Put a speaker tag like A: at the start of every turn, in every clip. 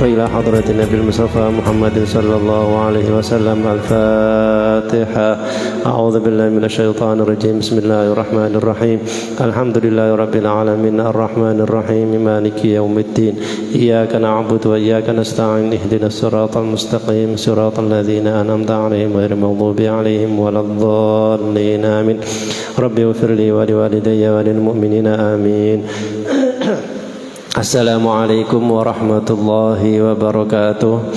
A: إلى حضرة النبي المصطفى محمد صلى الله عليه وسلم. الفاتحة. أعوذ بالله من الشيطان الرجيم. بسم الله الرحمن الرحيم. الحمد لله رب العالمين الرحمن الرحيم مالك يوم الدين. إياك نعبد وإياك نستعين. اهدنا الصراط المستقيم صراط الذين أنعمت عليهم غير المغضوب عليهم ولا الضالين. آمين. ربي اغفر لي ولوالدي وللمؤمنين آمين. Assalamualaikum warahmatullahi wabarakatuh.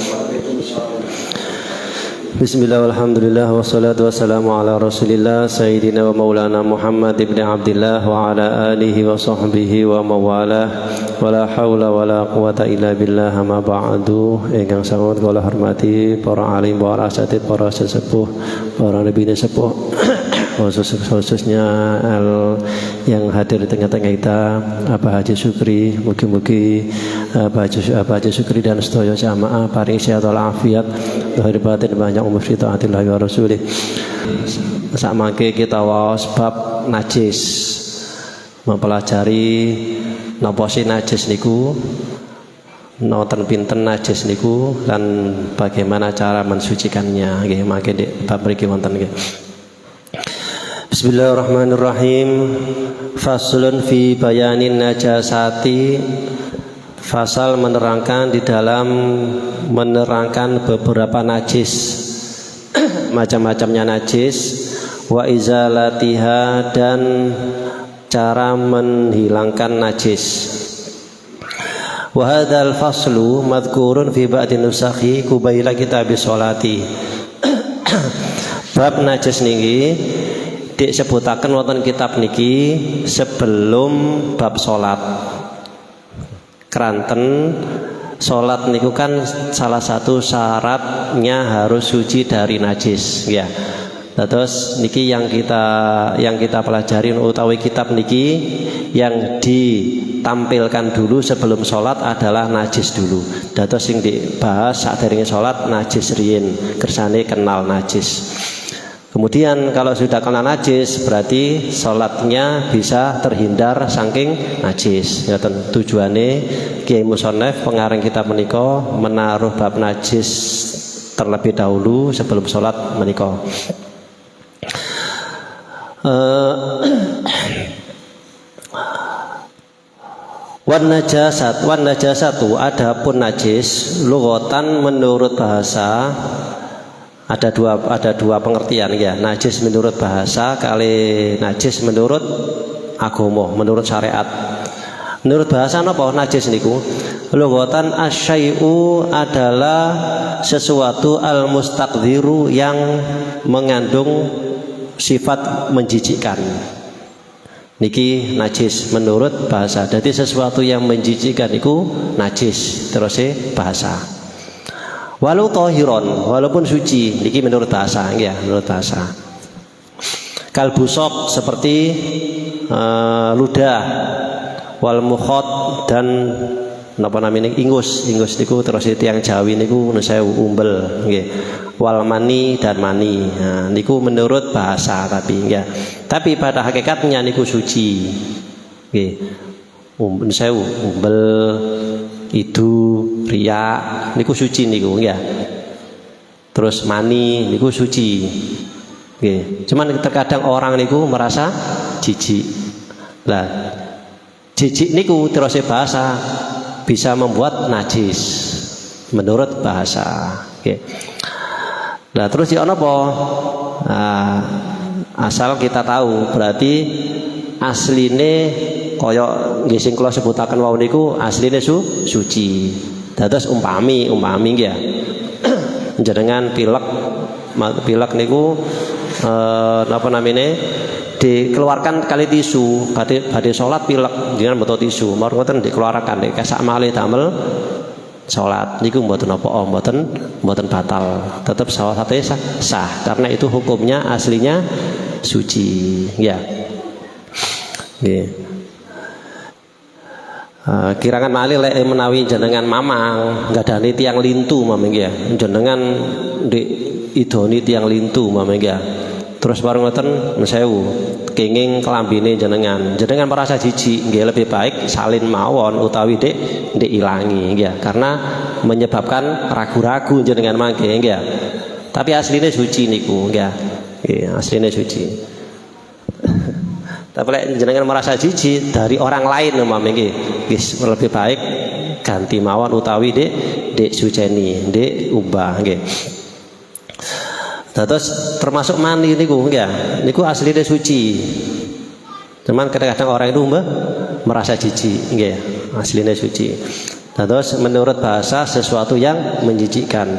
A: Bismillah walhamdulillah wassalatu wassalamu ala rasulillah Sayyidina wa maulana Muhammad ibn Abdillah wa ala alihi wa sahbihi wa mawalah. Wala hawla wala quwata illa billah. Ma ba'du. Ingkang sangat kula hormati para alim, para asatid, para sesepuh, para nabi sepuh, khususnya yang hadir di tengah-tengah kita, Abah Haji Syukri. Mugi-mugi Abah Haji Syukri dan sedaya jamaah paring sehat wal afiat, lahir batin banyak umur fi taatillah wa rasulih. Samangke kita waos bab najis, mempelajari napa sih najis niku, nonton pinten najis niku, dan bagaimana cara mensucikannya. Nggih, mangke bab mriki wonten nggih. Bismillahirrahmanirrahim. Faslun fi bayanin najasati. Fasal menerangkan di dalam menerangkan beberapa najis, macam-macamnya najis, wa izalatiha, dan cara menghilangkan najis. Wa hadzal faslu madhkurun fi ba'di nusakhi kubaila kitab sholati. Bab najis niki disebutaken wonten kitab niki sebelum bab salat. Keranten salat niku kan salah satu syaratnya harus suci dari najis, ya. Terus niki yang kita pelajari utawi kitab niki yang ditampilkan dulu sebelum sholat adalah najis dulu. Terus yang dibahas saat dari sholat najis riyin, kersane kenal najis. Kemudian kalau sudah kenal najis berarti sholatnya bisa terhindar saking najis. Ya, tujuannya Kiai Musonef pengarang kitab menika menaruh bab najis terlebih dahulu sebelum sholat menika. Wan najasatu, adapun najis lughatan menurut bahasa ada dua pengertian, ya. Najis menurut bahasa kali najis menurut agama, menurut syariat. Menurut bahasa napa najis niku? Lughatan asyai'u adalah sesuatu al-mustaqdiru yang mengandung sifat menjijikkan. Niki najis menurut bahasa. Jadi sesuatu yang menjijikkan itu najis terus bahasa. Walau tohiron, walaupun suci, niki menurut bahasa, ya, menurut bahasa. Kalbusok seperti ludah, wal mukhot, dan napa namanya ingus niku terus tiang Jawi niku saya umbel, nggih. Wal mani dan mani, nah, niku menurut bahasa tapi, ya. Tapi pada hakikatnya niku suci, nggih. Saya umbel, itu riak niku suci niku, ya. Terus mani niku suci, nggih. Cuman terkadang orang niku merasa jijik. Lah jijik niku terus bahasa bisa membuat najis menurut bahasa, nggih. Nah terus ya napa? Nah, asal kita tahu berarti asline kaya nggih sing kula sebutaken wau niku asline suci. Dados umpami ya. Jenengan pilek niku napa namine dikeluarkan kali tisu, badhe salat pilek jenengan mboten tisu, mawon ngoten dikeluarkan nek sak malih damel salat niku mboten apa mboten batal, tetap salatnya sah karena itu hukumnya aslinya suci, ya. Nggih. Kirangan malih lek menawi jenengan mamang nggadahi tiang lintu mameng, ya. Jenengan ndek idoni tiang lintu mameng, ya. Terus bareng ngoten sewu kenging kelambine jenengan merasa jijik nggih, lebih baik salin mawon utawi dek ilangi nggih, karena menyebabkan ragu-ragu jenengan mangke nggih. Tapi aslinya suci niku nggih. Nggih, aslinya suci. Tapi lek jenengan merasa jijik dari orang lain umpamane nggih, lebih baik ganti mawon utawi dek suceni, dek ubah nggih. Terus termasuk mani niku nggih, niku asline suci. Cuman kadang-kadang orang itu merasa jijik nggih, asline suci. Terus menurut bahasa sesuatu yang menjijikkan.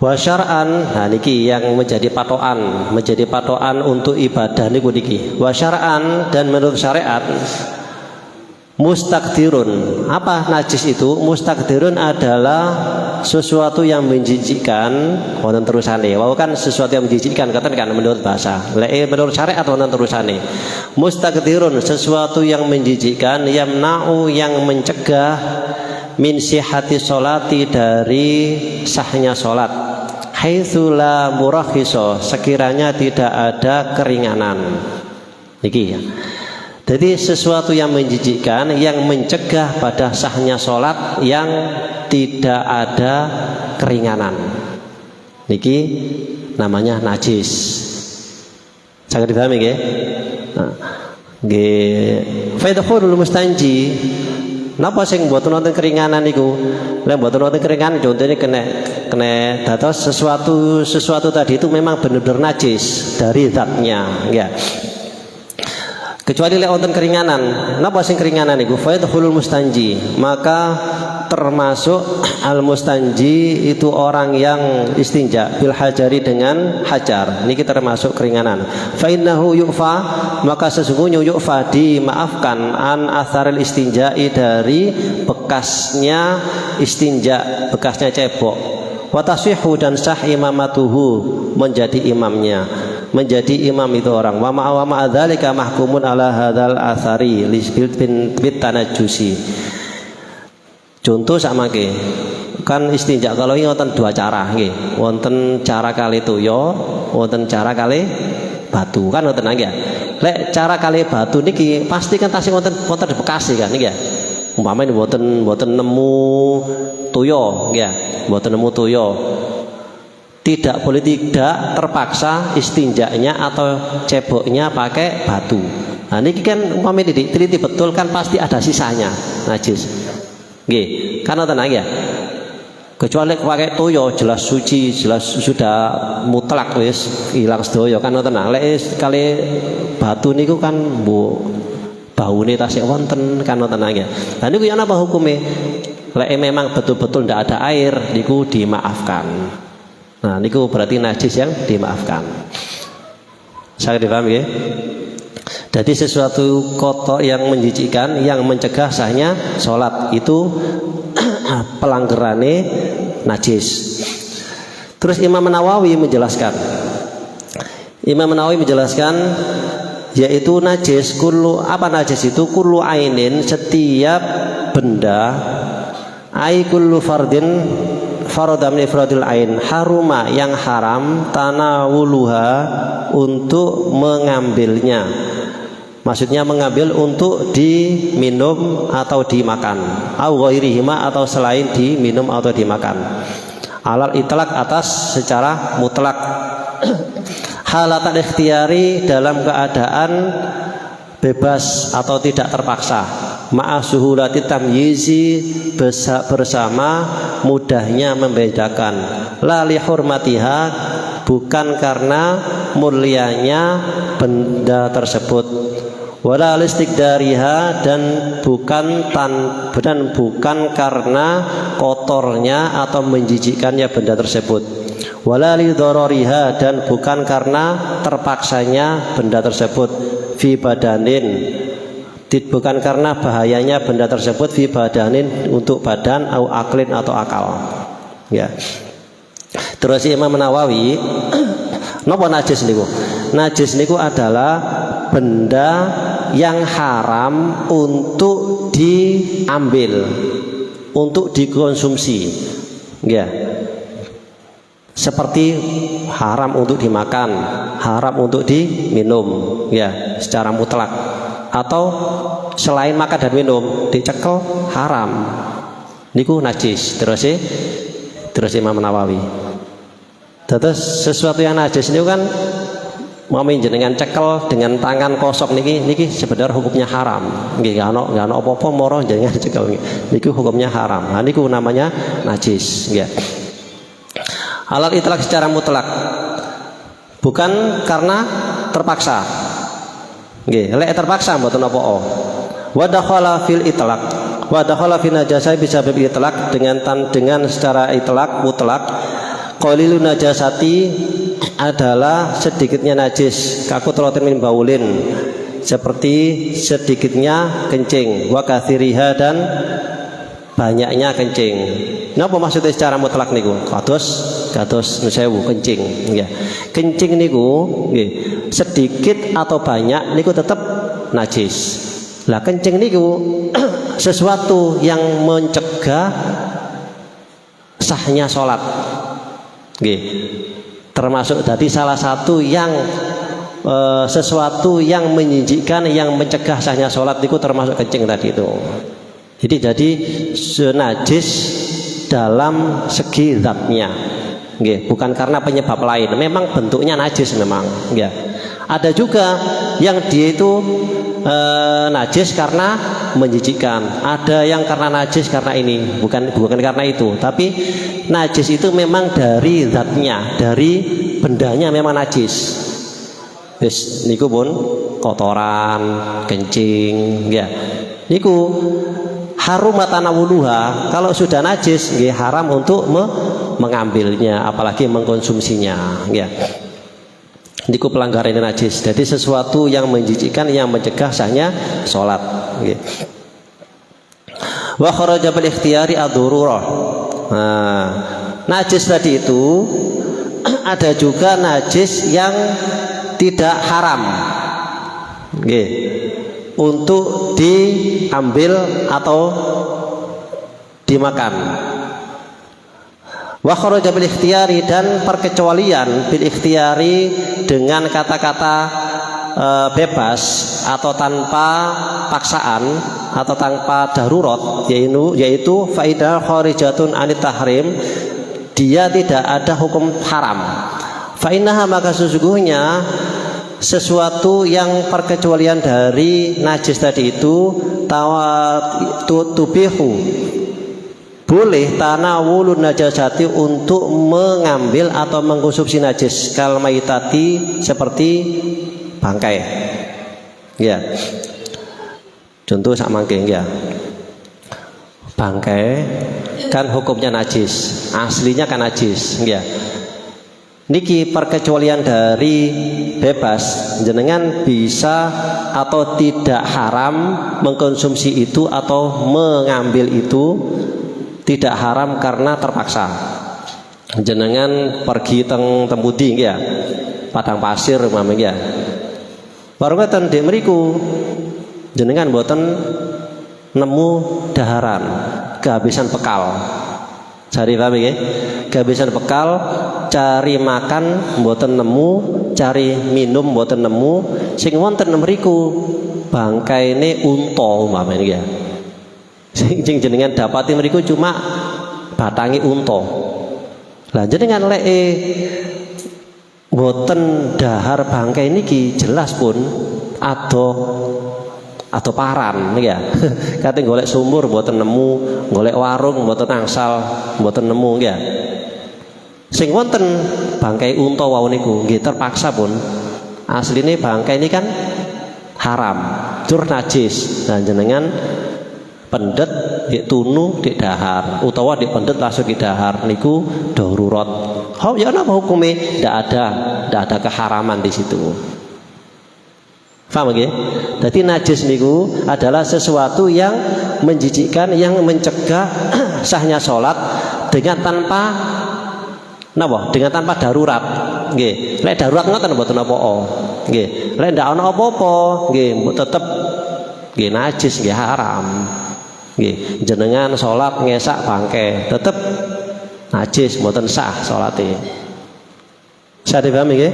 A: Wa syar'an, nah niki yang menjadi patokan untuk ibadah niku niki. Wa syar'an, dan menurut syariat mustakdirun. Apa najis itu? Mustakdirun adalah sesuatu yang menjijikkan. Wonten terusane. Wau kan sesuatu yang menjijikkan katakan kan menurut bahasa. Menurut syariat wonten terusane. Mustakdirun, sesuatu yang menjijikkan, yamna'u, yang mencegah, min sihhati sholati, dari sahnya salat. Haitsu la murakhiso, sekiranya tidak ada keringanan. Niki ya. Jadi sesuatu yang menjijikkan, yang mencegah pada sahnya sholat, yang tidak ada keringanan. Niki namanya najis. Sangat dipahami nggih? Nggih. Faidhul mustanji. Napa sing mboten wonten keringanan niku? Lek mboten wonten keringanan contohnya kena dados sesuatu tadi itu memang benar-benar najis dari zatnya, ya. Kecuali lek wonten keringanan. Napa sing keringanan niku? Faidhul mustanji. Maka termasuk al mustanji itu orang yang istinja bil hajari, dengan hajar. Niki termasuk keringanan. Fa innahu yu'fa, maka sesungguhnya yu'fa, dimaafkan, an atharil istinja'i, dari bekasnya istinja, bekasnya cebok. Wa tasihhu, dan sah imamatuhu, menjadi imamnya, menjadi imam itu orang. Wa ma'adzalika mahkumun ala hadzal athari bit tanajusi. Contoh sakmangke kan istinja kalau ini wonten dua cara nggih. Wonten cara kali toya, wonten cara kali batu. Kan wonten nggih. Lek cara kali batu niki pasti kan tasih wonten bekas kan nggih. Umpamane wonten nemu toya nggih. Mboten nemu toya. Tidak boleh tidak terpaksa istinjanya atau ceboknya pakai batu. Nah niki kan umpamane teliti betul kan pasti ada sisanya najis. Nggih, karena tenang ya. Kecuali pakai toyo jelas suci, jelas sudah mutlak wis hilang sedaya kan tenang. Lek kali batu niku kan baune tasik wonten kan tenang ya. Lah niku yen apa hukume? Lek memang betul-betul ndak ada air niku dimaafkan. Nah, niku berarti najis yang dimaafkan. Saya dipahami ya? Jadi sesuatu kotor yang menjijikkan, yang mencegah sahnya sholat, itu pelanggarane najis. Terus Imam Nawawi menjelaskan, yaitu najis apa najis itu? Kullu ainin, setiap benda, ai kullu fardin faradam ifradil ain, haruma, yang haram, tanawuluha, untuk mengambilnya. Maksudnya mengambil untuk diminum atau dimakan, au ghairihima, atau selain diminum atau dimakan. Alal itlaq, atas secara mutlak. Halatan ikhtiyari, dalam keadaan bebas atau tidak terpaksa. Ma'asuhulati tamyizi, bersama mudahnya membedakan. La li hurmatiha, bukan karena mulianya benda tersebut. Wala listikdariha, dan bukan karena kotornya atau menjijikkannya benda tersebut. Wala lidharariha, dan bukan karena terpaksanya benda tersebut. Fi badanin, bukan karena bahayanya benda tersebut. Fi badanin, untuk badan, au aklin, atau akal. Ya. Terus Imam Nawawi, napa najis niku? Najis niku adalah benda yang haram untuk diambil, untuk dikonsumsi. Ya. seperti haram untuk dimakan, haram untuk diminum, ya secara mutlak. Atau selain makan dan minum dicekel haram, niku najis. Terus Imam Nawawi. Terus sesuatu yang najis itu kan mau jenengan cekel dengan tangan kosong niki sebenarnya hukumnya haram. Nggih gak ono apa-apa moro jenengan cekel niku hukumnya haram. Nah niku namanya najis, nggih. Halal itlaq secara mutlak, bukan karena terpaksa. Nggih, lek terpaksa mboten apa-apa. Wa dakhala fil itlaq, wa dakhala fi najasah bisa bil itlaq dengan secara itlaq mutlak. Qalilun najasati adalah sedikitnya najis, kakutratin min baulin, seperti sedikitnya kencing, wa katsiriha dan banyaknya kencing. Napa maksudnya secara mutlak niku? Kados nusewu kencing, nggih. Kencing niku nggih, sedikit atau banyak niku tetap najis. Lah kencing niku sesuatu yang mencegah sahnya sholat, nggih. Termasuk tadi salah satu yang sesuatu yang menjijikkan, yang mencegah sahnya sholat niku termasuk kencing tadi itu. Jadi najis dalam segi zatnya, nggih, bukan karena penyebab lain. Memang bentuknya najis memang, ya. Ada juga yang dia itu najis karena menjijikkan. Ada yang karena najis karena ini, bukan karena itu. Tapi najis itu memang dari zatnya, dari bendanya memang najis. Wis niku pun kotoran, kencing, ya. Niku harum tanawuluha, kalau sudah najis nggih haram untuk mengambilnya apalagi mengkonsumsinya, ya. Niku pelanggaran ini najis. Jadi sesuatu yang menjijikkan, yang mencegah sahnya salat, nggih. Wa kharaja bil ikhtiyari ad-darurah. Nah, najis tadi itu ada juga najis yang tidak haram, nggih, untuk diambil atau dimakan. Wa kharaja bil ikhtiyari, dan perkecualian bil ikhtiyari dengan kata-kata bebas atau tanpa paksaan atau tanpa darurat, yaitu faidah kharijatun anit tahrim, dia tidak ada hukum haram. Fa innaha, maka sesungguhnya sesuatu yang perkecualian dari najis tadi itu tubihu, boleh tanawulun najasati, untuk mengambil atau mengkonsumsi najis, kal maitati, seperti bangkai, ya. Contoh sak mangke, ya. Bangkai kan hukumnya najis, aslinya kan najis, ya. Niki perkecualian dari bebas, jenengan bisa atau tidak haram mengkonsumsi itu atau mengambil itu, tidak haram karena terpaksa. Jenengan pergi teng Tembudi, ya, padang pasir umpama, ya. Baru ngeten dek mriku jenengan mboten nemu daharan, kehabisan bekal. Cari paham nggih? Kehabisan bekal, cari makan mboten nemu, cari minum mboten nemu, sing wonten mriku bangkaine unta umpama, ya. Sing jenengan dapati mriku cuma batangi unta. Lah jenengan lek mboten dahar bangkai niki jelas pun atau paran, ya. Kate golek sumur mboten nemu, golek warung mboten angsal, mboten nemu, ya. Sing wonten bangkai unta wau niku nggih terpaksa pun asline bangkai ini kan haram, tur najis. Dan jenengan pendet di tunu di dahar, utawa di pendet langsung di dahar, niku darurat. Ya napa hukumnya? Tidak ada keharaman di situ. Paham nggih? Jadi najis niku adalah sesuatu yang menjijikkan, yang mencegah sahnya sholat dengan tanpa napa? Dengan tanpa darurat. Nggih. Lek darurat ngoten mboten apa-apa. Nggih. Lek ndak ana apa-apa, nggih tetep nggih najis, nggih haram. Nggih, jenengan sholat ngesak bangke tetep najis, mboten sah salate. Bisa dipahami nggih?